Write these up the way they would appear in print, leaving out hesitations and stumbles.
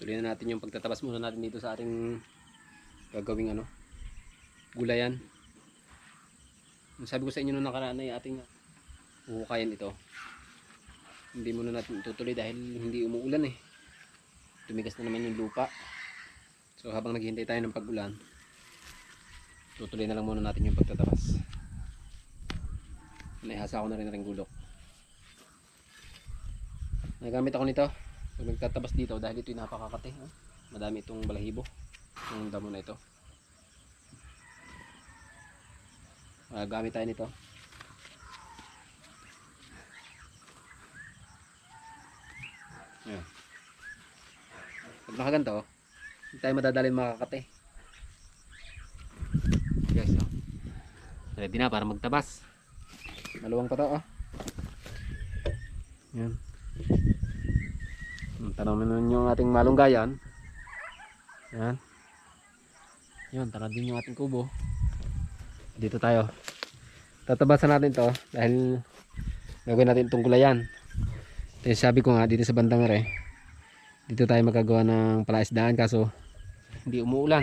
Tuloy na natin yung pagtatabas muna natin dito sa ating gagawing gulayan. Sabi ko sa inyo nung nakaraan ay ating huhukayan ito. Hindi muna natin tutuloy dahil hindi umuulan eh. Tumigas na naman yung lupa. So habang naghihintay tayo ng pag-ulan, tutuloy na lang muna natin yung pagtatabas. Naihasa ko na rin gulok. Nagamit ako nito pag nagtatabas dito dahil ito'y napakakate. Madami itong balahibo ng damo na ito. Gamit tayo nito. Ayan. Pag nakaganto, hindi tayo madadalhin makakate. Guys, ready na para magtabas. Maluwang pa to. Yan. Tanamin nun yung ating malunggayan. Yan. Yun, tara din yung ating kubo. Dito tayo. Tatabasan natin to dahil gagawin natin itong gulayan. Ito yung sabi ko nga dito sa bandang ere. Dito tayo magagawa ng palaisdaan kaso hindi umuulan.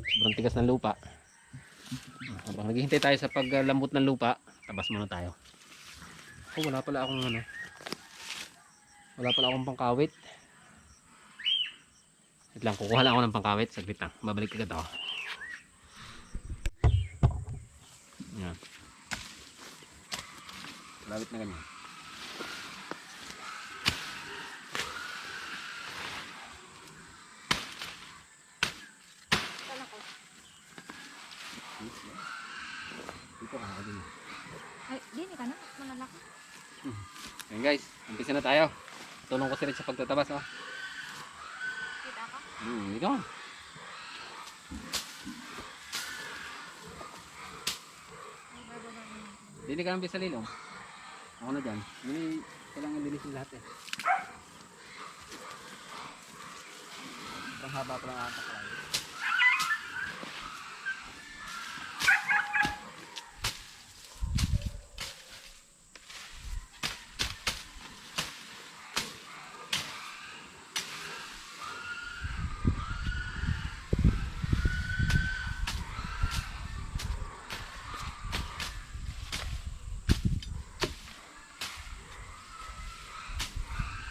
Sobrang tigas ng lupa. Habang naghihintay tayo sa paglambot ng lupa, tabas muna tayo. Wala pala akong wala pala akong pangkawit. Wait lang, kukuha lang ako ng pangkawit. Saglit lang, babalik agad ako. Yan. Lawit na ganyan. Dito ka din. Ay, dini ka na, malalaki. Ayan guys, umpisa na tayo. Tulong ko sila sa pagtatabas. Kita ka? Dito ka. Dili ka lang bisa lilong. Ako na dyan. Dili, kailangan linisin lahat eh. Ang haba pa lang ata pala.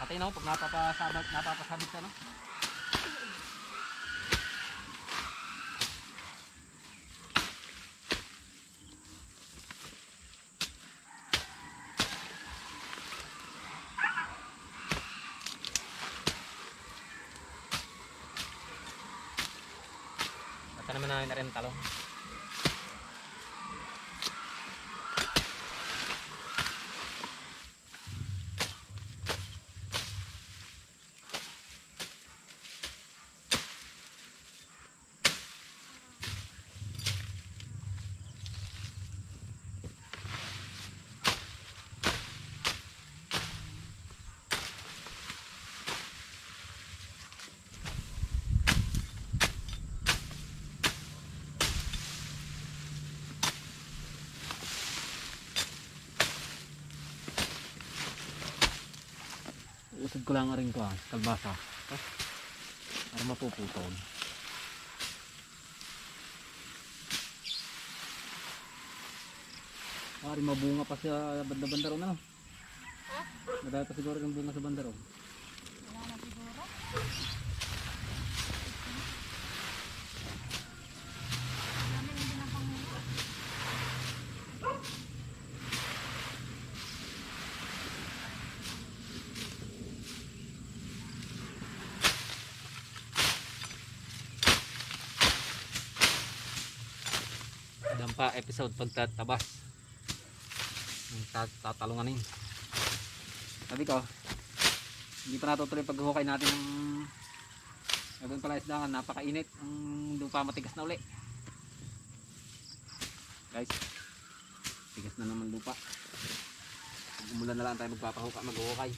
Patay na ako pag napapasabit ka, no? Basta naman na rin talong. Usod ko lang rin ko kalbasa para mapuputol. Pari mabunga pa sa banda-banda ron, ano? Madami pa siguro yung bunga sa banda ron. Wala na siguro. Dami lang din ang pangulo. Dampa episode pagtatabas. Tatalunganin. Sabi ko, hindi pa natutuloy paghukay natin ng gagawin pala isdangan, napakainit. Ang lupa matigas na uli. Guys, tigas na naman lupa. Pag umulan na lang tayo maghuhukay.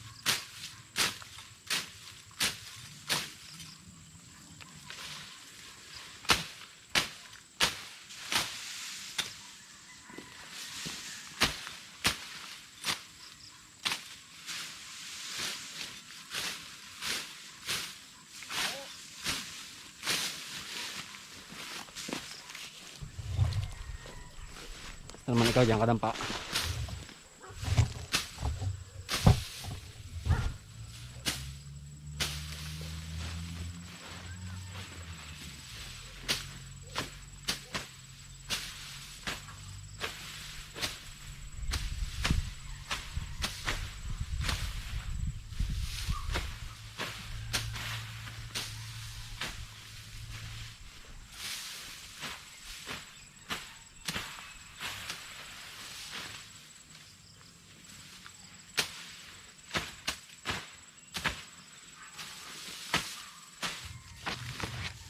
Ito naman ikaw dyan kadampa.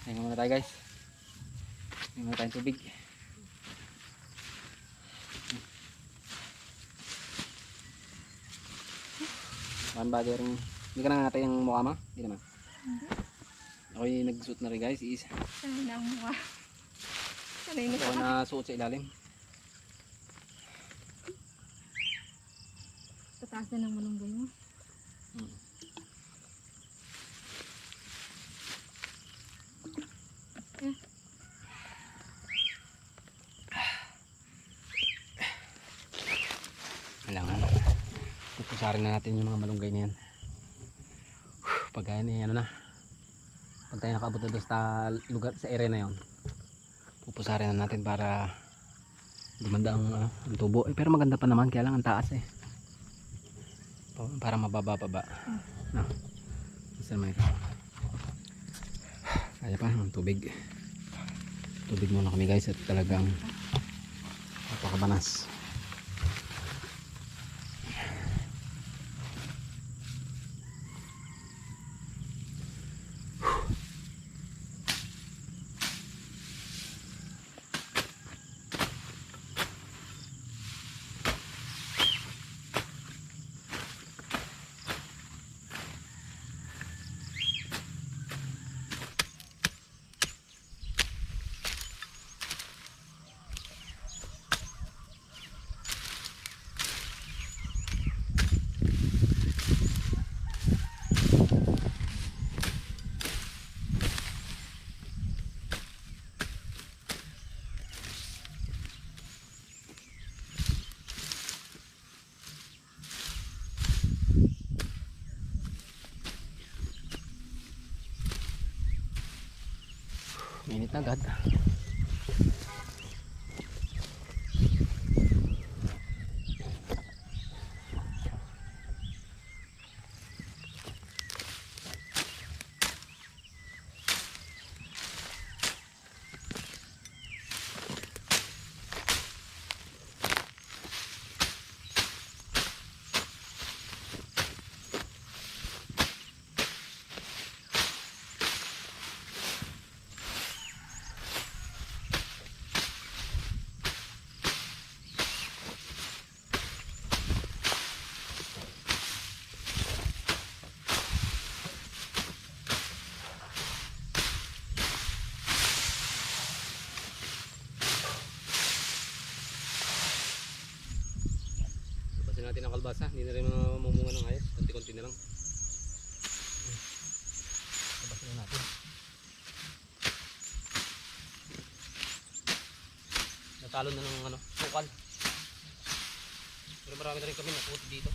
Tingnan muna tayo guys. Tingnan muna tayong tubig. One body ring. Hindi ka na natin yung mukha mo? Hindi naman. Ako yung nagsuot na rin guys. Sanay na ang mukha. Sanay na Ako sa na suot sa ilalim. tataas na ng malunggay mo. Kailangan pupusarin na natin yung mga malunggay na yan. Pag ano na, pag tayo nakaabot na doon sa lugar, sa area na yon, pupusarin na natin para dumanda ang tubo. Pero maganda pa naman, kaya lang ang taas para mababa pa ba. No. Isa naman ito. Kaya pa ang tubig. Tubig muna kami guys at talagang napakabanas. Minit agad. Natin ang kalbasa, hindi na rin mamunga ng ayos, konti-konti na lang. Kalbasa na natin. Natalo na ng sukal. Pero marami na rin kami nakuha dito.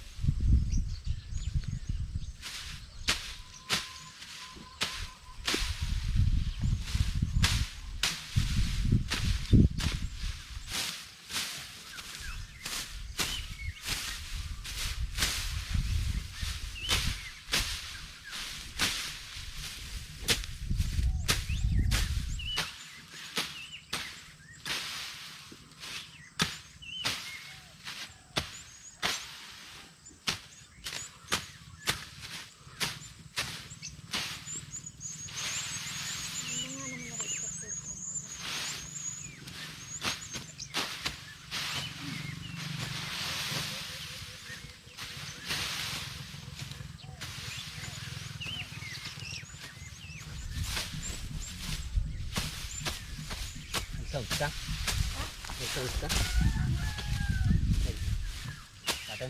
Nag-sounds ka? Nag-sounds ka? Natin?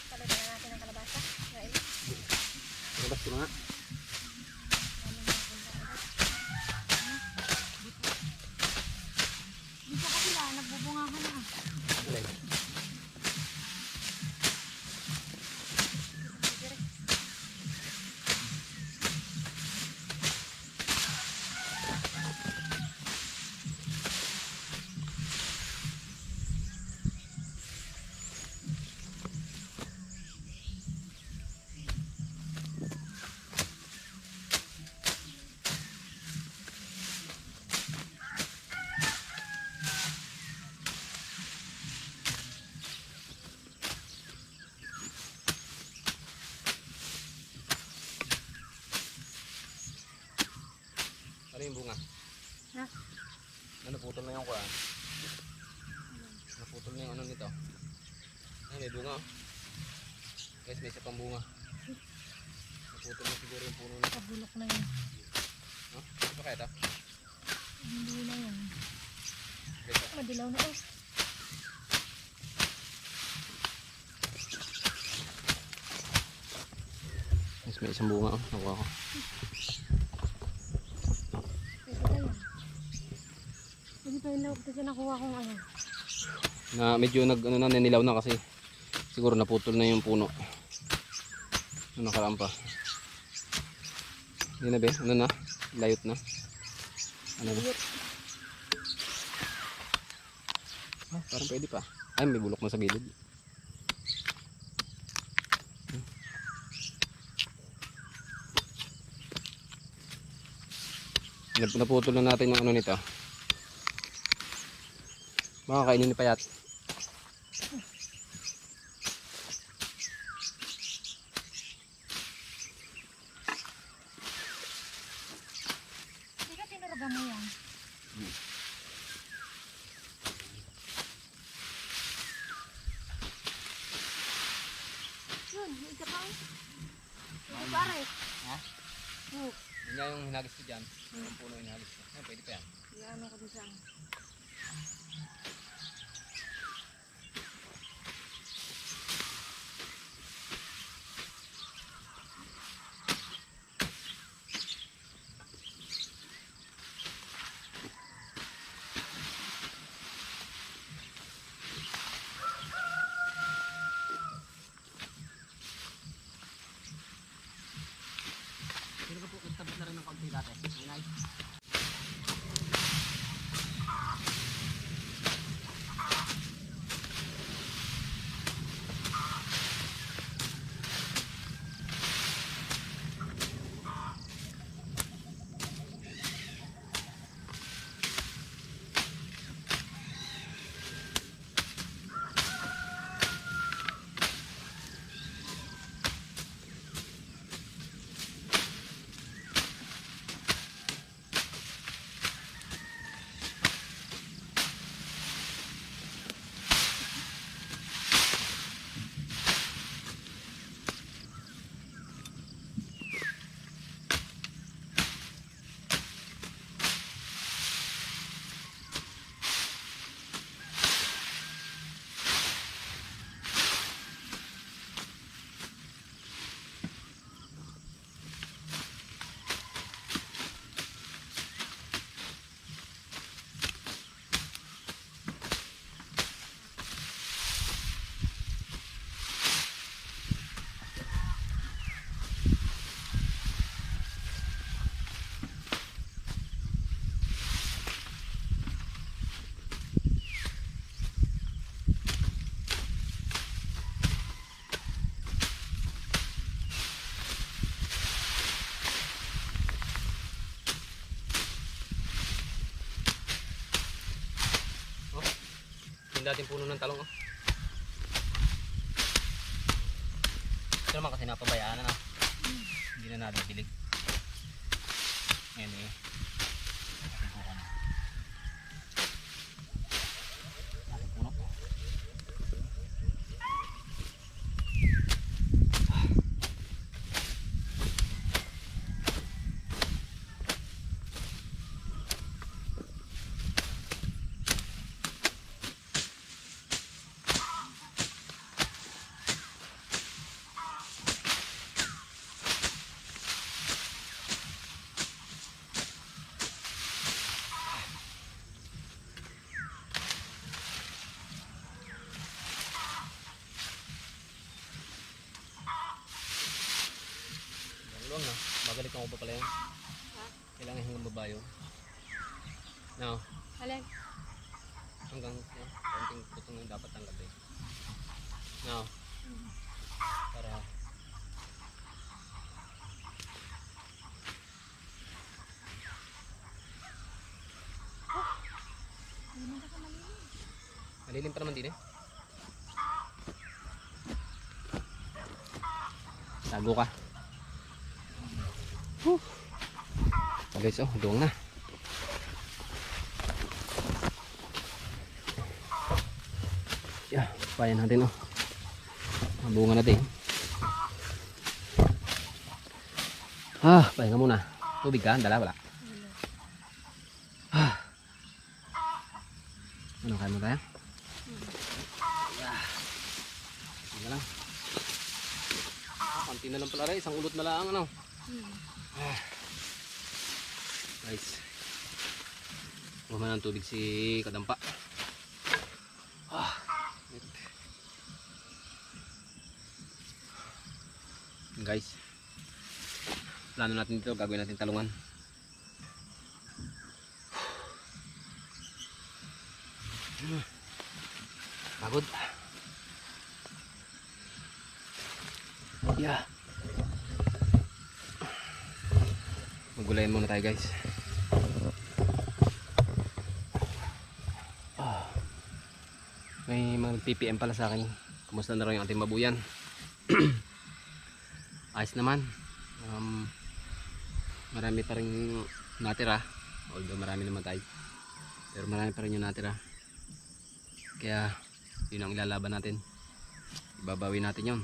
Palitan na natin ang kalabasa. Rail. Labas ko na nga. yung kuwan. Naputol na yung ano nito. Ay, may bunga. Guys, may isa pang bunga. Naputol na siguro yung puno na. Pabulok na yun. No? Ano kaya ito? Hindi na yan. Dito. Madilaw na oh. Guys, may isang bunga. Nakuha ko. Pwede na yan. Hindi pa yun na kasi nakuha kong ano. Na medyo ano na, nanilaw na kasi siguro naputol na yung puno. Ano nakaraan pa. Hindi na be, ano na? Layot na. Ano na? Ah, parang pwede pa. Ay, may bulok na sa gilid. Naputol na natin yung ano nito. Baka kainin ni Payat. Hindi ka tinuraga mo yan. Yun, may isa pa. May pare. Ha? Oo. Yun nga yung hinagis ko dyan. Yung puno yung hinagis ko. Ay, pwede pa yan. Iano ko din saan. Pero ka po, nagtabit na rin ng kaunti dati. Ay, yung dating puno ng talong. Oh. Ito naman kasi napabayaan na. Hindi na natin bilig. Ngayon eh. Ating puno na. Ating puno. Luwang na. Babalik ako pa pala yun. Ha? Kailangan hanggang babayo. No. Alin? Hanggang konting putong yung dapat tanggapin. No. Para Hindi man ka malinis. malilim pa naman din eh. Tago ka. Guys, oh, doong na. Payan natin oh. Ang bunga natin. Pahinga muna. Tubig ka? Dala wala? Ano kaya mo tayo? Tingnan lang. Konti na lang pala rin. Isang ulot na lang ano. Guys. Bumaman ng tubig si Kadampa. Guys. Plano natin dito. Gagawin natin talungan. Pagod. Yeah. Magulayan muna tayo guys. May mga PPM pala sa akin. Kumusta na rin yung ating babuyan? Ayos naman. Marami pa rin natira. Although marami naman tayo. Pero marami pa rin yung natira. Kaya yun ang ilalaban natin. Ibabawi natin yun.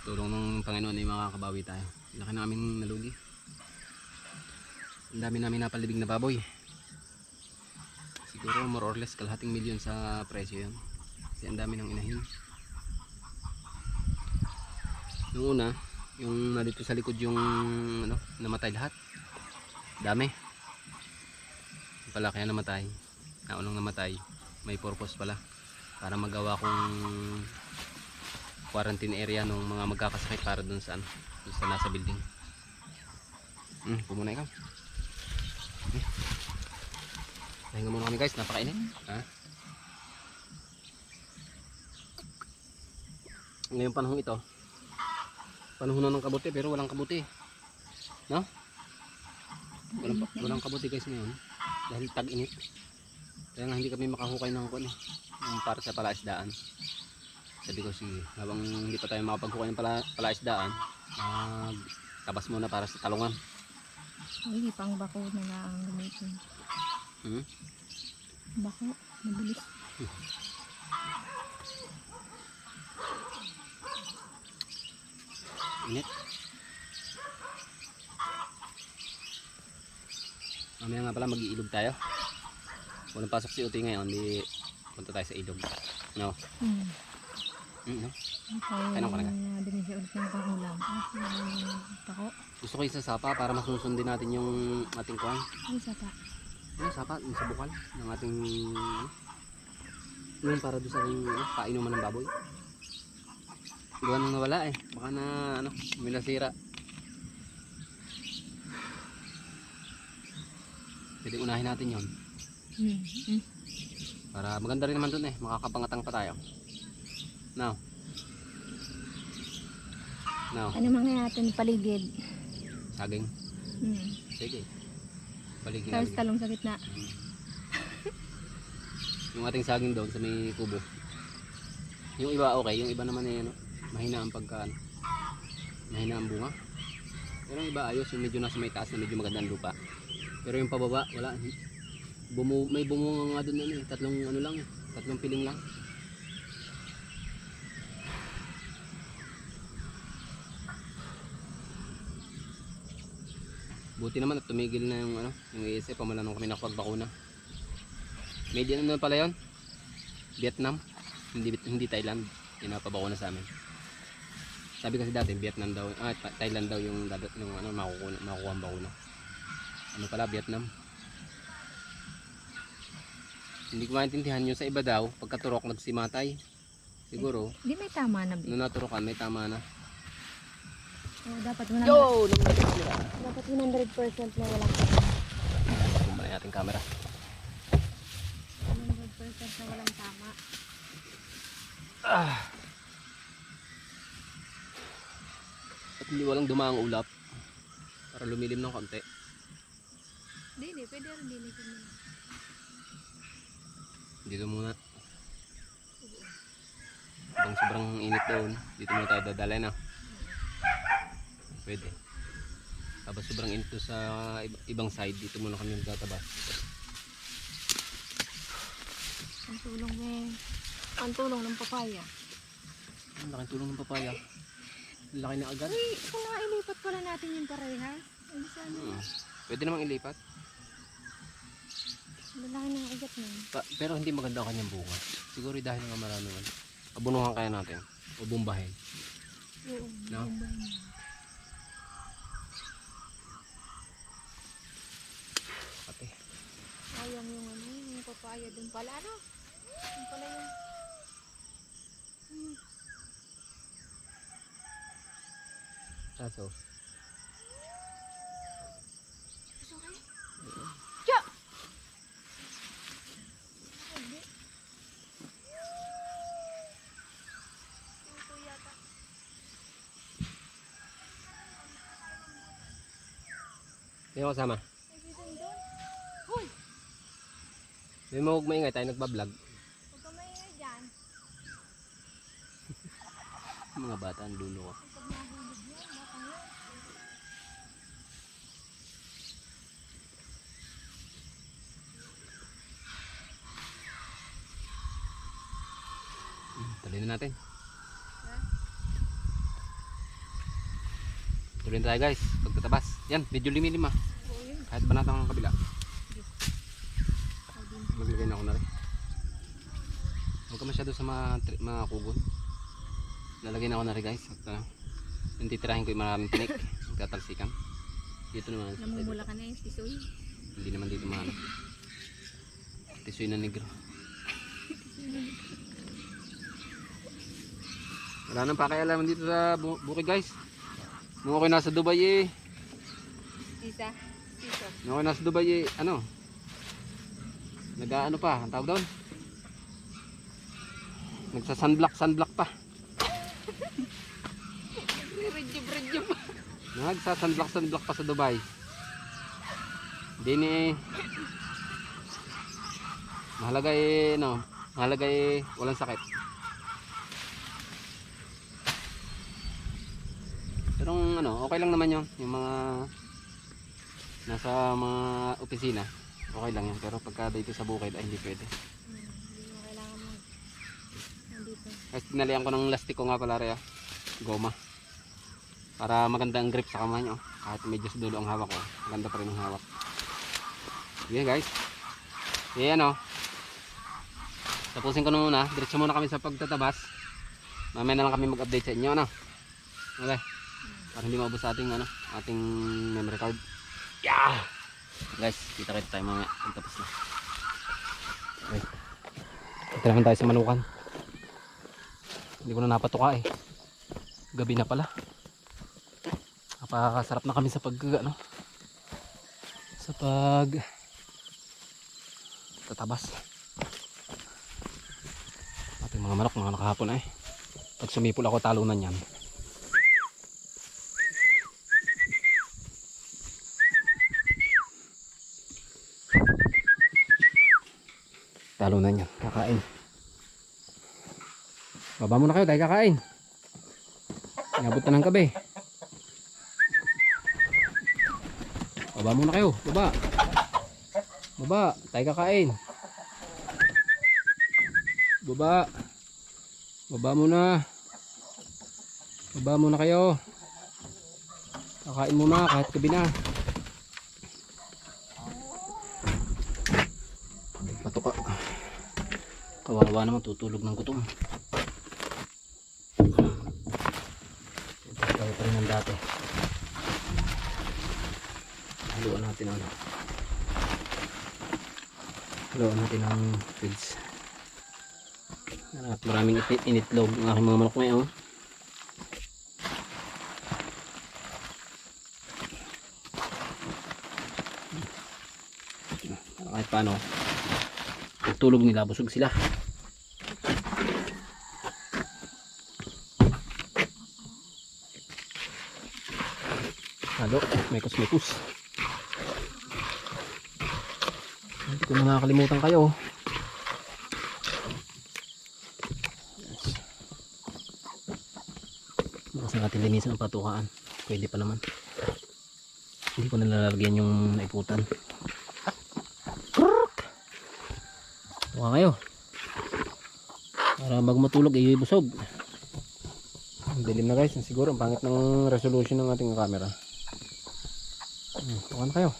Tulong ng Panginoon ay makakabawi tayo. Laki namin nalugi. Ang dami namin napalibig na baboy. Siguro more or less kalahating milyon sa presyo yun. Kasi ang dami ng inahin. Noong una, yung nandito sa likod yung ano, namatay lahat. Dami. Pala kaya namatay. Naunang namatay. May purpose pala. Para magawa kong quarantine area ng mga magkakasakit para dun sa ano, dun sa nasa building. Pumuna ikaw. Pahinga muna kami guys, napakainit. Ngayong panahon ito, panahon na ng kabuti pero walang kabuti. No? Walang kabuti guys ngayon. Dahil tag-init. Kaya nga hindi kami makahukay ng kuwan eh. Yung para sa palaisdaan. Sabi ko sige, habang hindi pa tayo makapaghukay ng palaisdaan, tabas muna para sa talungan. Hindi pang bako na lang ang gamitin. Bako, mabilis. Init. Mamaya nga pala mag-iilog tayo. Walang pasok si Uti ngayon, di punta tayo sa ilog. No? No? Ano ka na? Dumi siya ulit ng pangulam. Tako. Gusto ko yung sapa para masusundin natin yung ating kuwan. Ay, sapa. Ano sapa? Yung sa bukal ng ating yun para doon sa ating painuman ng baboy. Gawa nang nawala eh. Baka na ano, may nasira. Pwede unahin natin yun. Para maganda rin naman dun eh. Makakapangatang pa tayo. Now. Ano mga natin paligid? Saging. Sige. Paligid Tapos namin. talong sa gitna. Yung ating saging doon sa may kubo. Yung iba okay. Yung iba naman eh ano, mahina ang pagkaan. Mahina ang bunga. Pero yung iba ayos. Yung medyo nasa may taas na medyo magandang lupa. Pero yung pababa wala. May bumunga nga doon ano eh. Tatlong ano lang eh. Tatlong piling lang. Buti naman at tumigil na yung ano, yung ESF pamala nung kami nakapagbakuna. Made in ano pala yun? Vietnam, hindi Thailand. Pinapabakuna sa amin. Sabi kasi dati Vietnam daw, Thailand daw yung ano makukuha ang bakuna. Ano pala Vietnam? Hindi ko maintindihan yung sa iba daw, pagkaturok nagsimatay. Siguro, Hindi may tama na. nung naturokan may tama na. Oh, dapat 100%. Yo! Nagdating sila. Dapat 100% na walang tama. Kumpara yung ating camera. 100% na walang tama. At hindi walang dumaang ulap. Para lumilim ng konti. Hindi, pwede rin dinitin mo. Dito muna. Kung sobrang init doon, dito muna tayo dadalay na. Pwede. Tapos sobrang init doon sa ibang side, dito muna kami magtatabas. tulong eh. Ang tulong ng papaya. Ang laking tulong ng papaya. Ang laki na agad. Uy, kung nailipat pala natin yung parehas. Ay, sana. Pwede namang ilipat. Malaki ng agad na. Pero hindi maganda ang kanyang bunga. Siguro dahil nga marami man. Abunuhan kaya natin. O bumbahin. Oo. No? Pati. Ayang yung ano, yung papaya dun pala. Ano? Dun pala yung... Kaso. Okay? Tiyo! Hindi. Ito yata. Hindi mo kasama. Ay, dito doon. Hoy! Hindi mo huwag maingay tayo nagbablog. Huwag ka maingay dyan. Mga bata ang dulo ko. Pag nahulog yan, baka nga. Tuloy na natin. Ha? Tuloy na tayo guys. Pagtatabas. Yan, medyo limilim ah. Oo yun. Kahit banatang ang kabila. Ay, din. Maglagay na ako na rin. Huwag ka masyado sa mga kugon. Lalagay na ako na rin guys. At yung titirahin ko yung maraming tinik. Magkatalsikan. Dito naman. Namumula ka na yung tisoy. Hindi naman dito mahanap. Tisoy na negro. Wala nang pakialaman dito sa bukid guys. Nung ako'y nasa Dubai eh. Isa. Sisa. Nung ako'y nasa Dubai eh. Ano? Nag-ano pa. Ang tawag doon? Nagsa-sunblock pa. Redyub. Nagsa-sunblock pa sa Dubai. Hindi ni mahalaga eh, no? Mahalaga eh, walang sakit. Pero ano, okay lang naman yung mga nasa mga opisina. Okay lang yun. Pero pagka dito sa bukid ay hindi pwede. Hindi mo kailangan mo. Nandito. Kasi tinalian ko ng lastik ko nga pala rin, goma. Para maganda ang grip sa kamay nyo. Kahit medyo sa dulo ang hawak ko, maganda pa rin ang hawak. Okay guys. Okay ano. Tapusin ko na muna. Diretso muna kami sa pagtatabas. Mamaya na lang kami mag-update sa inyo. Ano? Okay. Para hindi maubos sa ating, ating memory card. Yeah! Guys, kita tayo mamaya. Pagtapos na. Okay. Ito naman tayo sa manukan. Hindi ko na napatuka eh. Gabi na pala. Napakasarap na kami sa tatabas. Ating mga manok, mga nakahapon na eh. Pag sumipol ako, talunan yan. Talunan yan, kakain. Baba muna kayo, tayo kakain. Inabot na ng gabi. Baba muna kayo, baba. Baba, tayo kakain. Baba. Baba muna. Baba muna kayo. Kakain muna kahit gabi na. Patuka. Kawawa naman, tutulog ng gutom. Tayo pa rin ng dati. Haluan natin haluan natin ang feeds. At maraming initlog ng aking mga manok ngayon. Kahit paano, pagtulog nila, busog sila. Halo, mekos. Hindi ko na nakakalimutan kayo. Bukas natin linisan ang patukaan. Pwede pa naman. Hindi ko nalalagyan yung naiputan. Tuwa kayo. Para pag matulog ay busog. Ang dilim na guys, siguro ang pangit ng resolution ng ating camera. Tukan na kayo.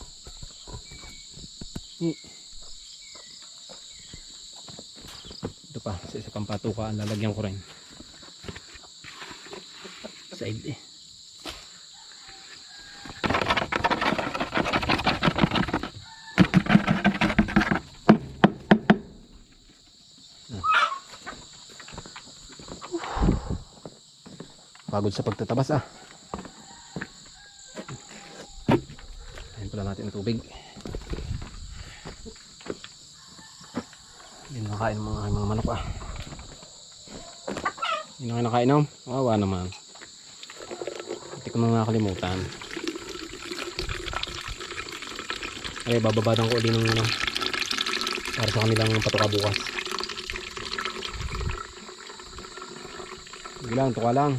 Ito pa, sa isa pang patukaan lalagyan ko rin. Side eh. Pagod sa pagtatabas ah. Ayan pala natin ang tubig. Hindi nakain ng mga manok ah. Hindi na kayo nakainom? Wawa naman. Hindi ko na nakalimutan. Ay bababadan ko ulit ng ano, para sa kanilang patuka bukas. Sige lang, tuka lang.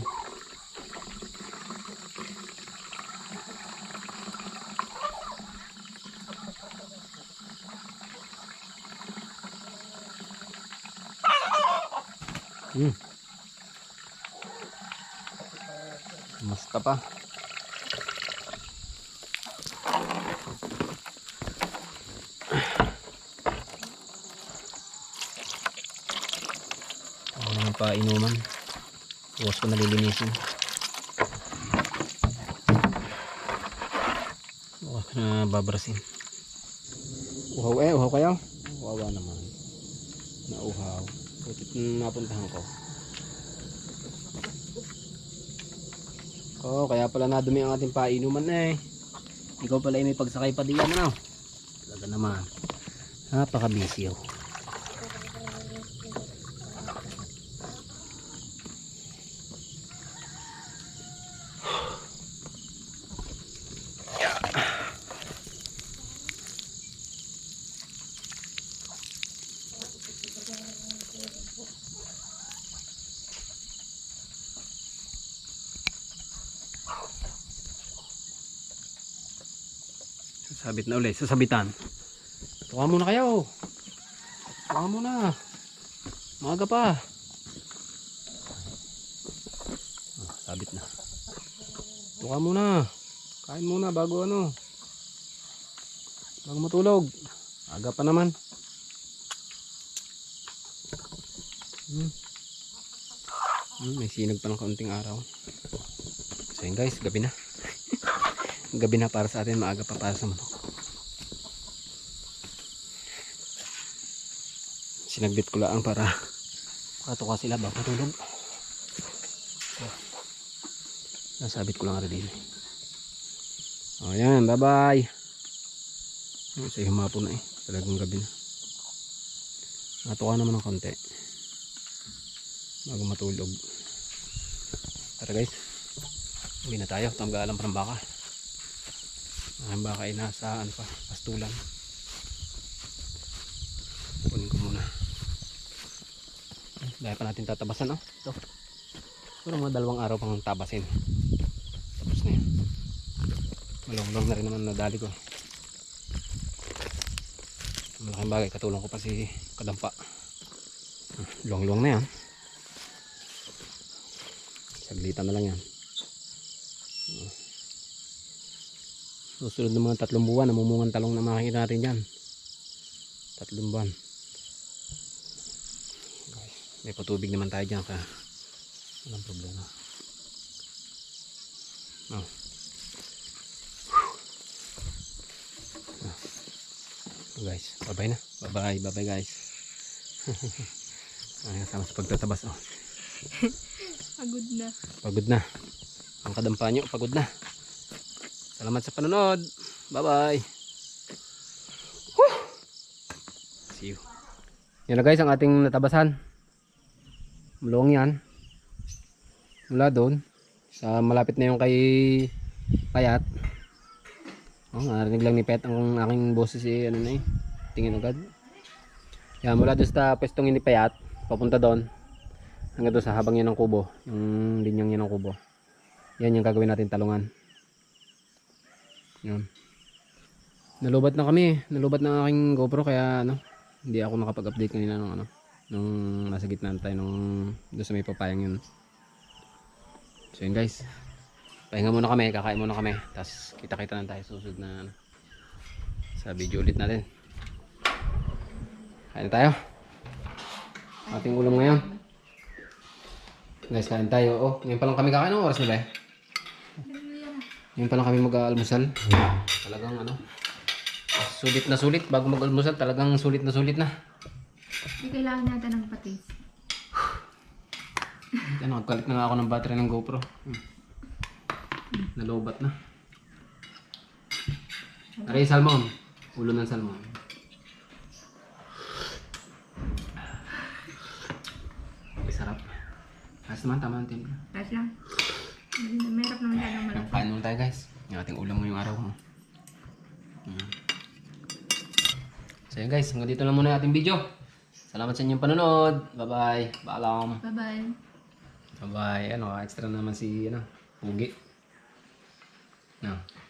Masta pa. Ano pa inuman. Bukas ko nalilinisin. Bukas na babrasin. Uhaw kayo? Wawa naman. Nauhaw. Butit napuntahan ko. Kaya pala nadumi ang ating painuman eh. Ikaw pala ay may pagsakay pa diyan ano. Talaga naman. Napaka-busy oh. Sasabit na ulit, sasabitan. Tuwa muna kayo. Tuwa muna. Maaga pa. Sabit na. Tuwa muna. Kain muna bago ano. Bago matulog. Aga pa naman. May sinag pa ng kaunting araw. So yun guys, gabi na. Gabi na para sa atin, maaga pa para sa manok. Sinagbit ko lang para makatuka sila bago matulog. So, nasabit ko lang rin din. O yan, bye bye. Sa humapon na eh, talagang gabi na. Natuka naman ng konti bago matulog. Tara guys, uwi na tayo, tamgalan pa ng baka. Ang baka ay nasa ano pa, pastulan. Kunin ko muna. Dahil pa natin tatabasan, no? Ito. Pero mga 2 araw pang tabasin. Tapos na yan. Malong-long na rin naman nadali ko. Malaking bagay, katulong ko pa si Kadampa. Long-long na yan. Saglitan na lang yan. Susunod ng mga 3 buwan, namumungan talong na makikita natin dyan. 3 buwan. Guys, may patubig naman tayo dyan kaya walang problema. Guys, bye na. Bye guys. Ay, kasama sa pagtatabas oh. Pagod na. Pagod na. Ang Kadampa nyo, pagod na. Salamat sa panonood. Bye-bye. See you. Yan na guys ang ating natabasan. Mulong yan. Mula doon. Sa malapit na yung kay Payat. Narinig lang ni Pet ang aking boses ano na eh. Tingin agad. Yan mula doon sa pwestong ni Payat. Papunta doon. Hanggang doon sa habang yan ng kubo. Yung linyang yan ng kubo. Yan yung gagawin natin talungan. Yun. Nalubat na kami. Nalubat na aking GoPro kaya ano, hindi ako nakapag-update kanina ng ano. Nung nasa gitna na tayo nung doon sa may papayang yun. So yun guys. Pahinga muna kami, kakain muna kami. Tapos kita-kita na tayo susunod na sa video ulit natin. Kain na tayo. Ating ulam ngayon. Guys, kain tayo. Oh, ngayon pa lang kami kakain. Anong oras na ba eh? Ngayon pa lang kami mag-almusal. Talagang ano, sulit na sulit. Bago mag-almusal, talagang sulit na. Hindi kailangan natin ng patis. Ano, nagkalit na nga ako ng battery ng GoPro. Nalobat na. Aray, salmon. Ulo ng salmon. Ay, sarap. Ayos naman, tama ang timpla. Tapos lang. Merap naman siya ng malaki. Kain muna tayo guys. Yung ating ulam mo yung araw mo. So yun guys, hanggang dito lang muna yung ating video. Salamat sa inyong panonood. Bye-bye. Paalam. Bye-bye. Bye-bye. Ano, extra naman si, Pugi. No.